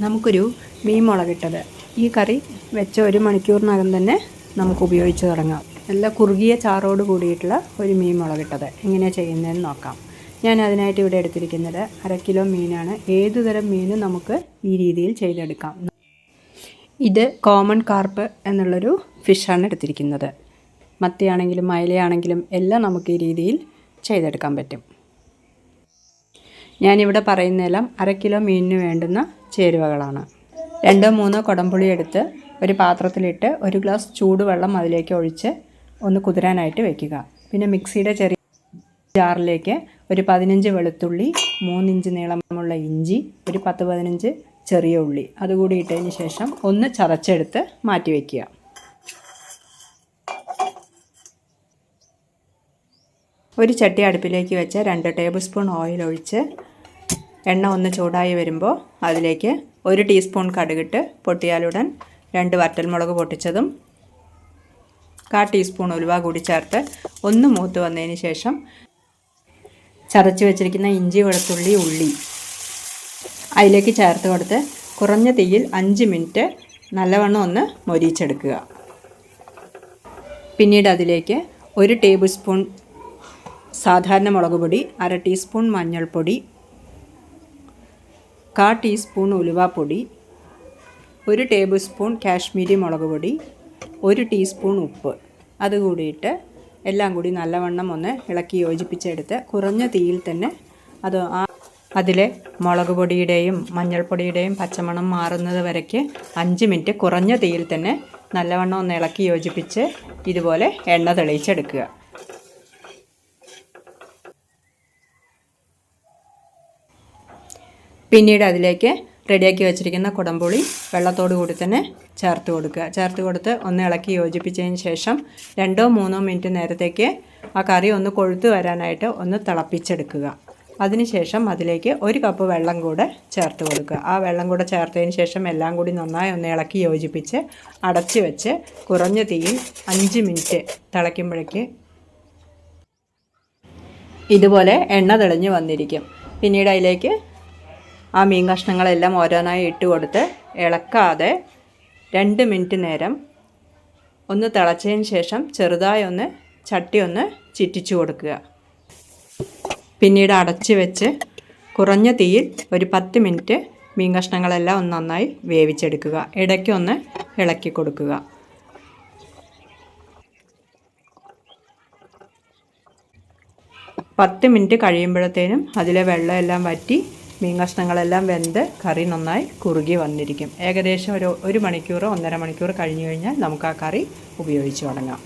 നമുക്കൊരു മീൻ മുളകിട്ടത് ഈ കറി വെച്ച 1 മണിക്കൂറിനകം തന്നെ നമുക്ക് ഉപയോഗിച്ച് തുടങ്ങാം. നല്ല കുറുകിയ ചാറോട് കൂടിയിട്ടുള്ള ഒരു മീൻ മുളകിട്ടത് എങ്ങനെയാണ് ചെയ്യുന്നതെന്ന് നോക്കാം. ഞാൻ അതിനായിട്ട് ഇവിടെ എടുത്തിരിക്കുന്നത് 1/2 കിലോ മീനാണ്. ഏതുതരം മീനും നമുക്ക് ഈ രീതിയിൽ ചെയ്തെടുക്കാം. ഇത് കോമൺ കാർപ്പ് എന്നുള്ളൊരു ഫിഷാണ് എടുത്തിരിക്കുന്നത്. മത്തിയാണെങ്കിലും അയലയാണെങ്കിലും എല്ലാം നമുക്ക് ഈ രീതിയിൽ ചെയ്തെടുക്കാൻ പറ്റും. ഞാനിവിടെ പറയുന്നതെല്ലാം 1/2 കിലോ മീനിന് വേണ്ടുന്ന ചേരുവകളാണ്. 2-3 കുടംപുളി എടുത്ത് ഒരു പാത്രത്തിലിട്ട് 1 ഗ്ലാസ് ചൂടുവെള്ളം അതിലേക്ക് ഒഴിച്ച് ഒന്ന് കുതിരാനായിട്ട് വെക്കുക. പിന്നെ മിക്സിയുടെ ചെറിയ ജാറിലേക്ക് ഒരു 15 വെളുത്തുള്ളി, 3 ഇഞ്ച് നീളമുള്ള ഇഞ്ചി, ഒരു 10-15 ചെറിയ ഉള്ളി അതുകൂടി ഇട്ടതിന് ശേഷം ഒന്ന് ചതച്ചെടുത്ത് മാറ്റി വയ്ക്കുക. ഒരു ചട്ടി അടുപ്പിലേക്ക് വെച്ച് 2 ടേബിൾ സ്പൂൺ ഓയിൽ ഒഴിച്ച് എണ്ണ ഒന്ന് ചൂടായി വരുമ്പോൾ അതിലേക്ക് 1 ടീസ്പൂൺ കടുകിട്ട് പൊട്ടിയാലുടൻ 2 വറ്റൽമുളക് പൊട്ടിച്ചതും 1/4 ടീസ്പൂൺ ഉലുവ കൂടി ചേർത്ത് ഒന്ന് മൂത്ത് വന്നതിന് ശേഷം ചതച്ച് വെച്ചിരിക്കുന്ന ഇഞ്ചി, വെളുത്തുള്ളി, ഉള്ളി അതിലേക്ക് ചേർത്ത് കൊടുത്ത് കുറഞ്ഞ തീയിൽ 5 മിനിറ്റ് നല്ലവണ്ണം ഒന്ന് മൊരിച്ചെടുക്കുക. പിന്നീട് അതിലേക്ക് 1 ടേബിൾ സ്പൂൺ സാധാരണ മുളക് പൊടി, 1/2 ടീസ്പൂൺ മഞ്ഞൾപ്പൊടി, 1/4 ടീസ്പൂൺ ഉലുവാപ്പൊടി, 1 ടേബിൾ സ്പൂൺ കാശ്മീരി മുളക് പൊടി, 1 ടീസ്പൂൺ ഉപ്പ് അതുകൂടിയിട്ട് എല്ലാം കൂടി നല്ലവണ്ണം ഒന്ന് ഇളക്കി യോജിപ്പിച്ചെടുത്ത് കുറഞ്ഞ തീയിൽ തന്നെ അതിലെ മുളക് പൊടിയുടെയും മഞ്ഞൾപ്പൊടിയുടെയും പച്ചമണം മാറുന്നത് വരയ്ക്ക് 5 മിനിറ്റ് കുറഞ്ഞ തീയിൽ തന്നെ നല്ലവണ്ണം ഒന്ന് ഇളക്കി യോജിപ്പിച്ച് ഇതുപോലെ എണ്ണ തെളിയിച്ചെടുക്കുക. പിന്നീട് അതിലേക്ക് റെഡിയാക്കി വെച്ചിരിക്കുന്ന കുടംപുളി വെള്ളത്തോടു കൂടി തന്നെ ചേർത്ത് കൊടുക്കുക. ചേർത്ത് കൊടുത്ത് ഒന്ന് ഇളക്കി യോജിപ്പിച്ചതിന് ശേഷം 2-3 മിനിറ്റ് നേരത്തേക്ക് ആ കറി ഒന്ന് കൊഴുത്ത് വരാനായിട്ട് ഒന്ന് തിളപ്പിച്ചെടുക്കുക. അതിനുശേഷം അതിലേക്ക് 1 കപ്പ് വെള്ളം കൂടെ ചേർത്ത് കൊടുക്കുക. ആ വെള്ളം കൂടെ ചേർത്തതിന് ശേഷം എല്ലാം കൂടി നന്നായി ഒന്ന് ഇളക്കി യോജിപ്പിച്ച് അടച്ച് വെച്ച് കുറഞ്ഞ തീയിൽ 5 മിനിറ്റ് തിളയ്ക്കുമ്പോഴേക്ക് ഇതുപോലെ എണ്ണ തെളിഞ്ഞ് വന്നിരിക്കും. പിന്നീട് അതിലേക്ക് ആ മീൻ കഷ്ണങ്ങളെല്ലാം ഓരോന്നായി ഇട്ട് കൊടുത്ത് ഇളക്കാതെ 2 മിനിറ്റ് നേരം ഒന്ന് തിളച്ചതിന് ശേഷം ചെറുതായി ഒന്ന് ചട്ടി ഒന്ന് ചുറ്റിച്ചു കൊടുക്കുക. പിന്നീട് അടച്ച് വെച്ച് കുറഞ്ഞ തീയിൽ ഒരു 10 മിനിറ്റ് മീൻ കഷ്ണങ്ങളെല്ലാം ഒന്ന് നന്നായി വേവിച്ചെടുക്കുക. ഇടയ്ക്കൊന്ന് ഇളക്കി കൊടുക്കുക. പത്ത് മിനിറ്റ് കഴിയുമ്പോഴത്തേനും അതിലെ വെള്ളമെല്ലാം വറ്റി മീൻ കഷ്ണങ്ങളെല്ലാം വെന്ത് കറി നന്നായി കുറുകി വന്നിരിക്കും. ഏകദേശം ഒരു മണിക്കൂറോ 1.5 മണിക്കൂർ കഴിഞ്ഞ് കഴിഞ്ഞാൽ നമുക്ക് ആ കറി ഉപയോഗിച്ച് തുടങ്ങാം.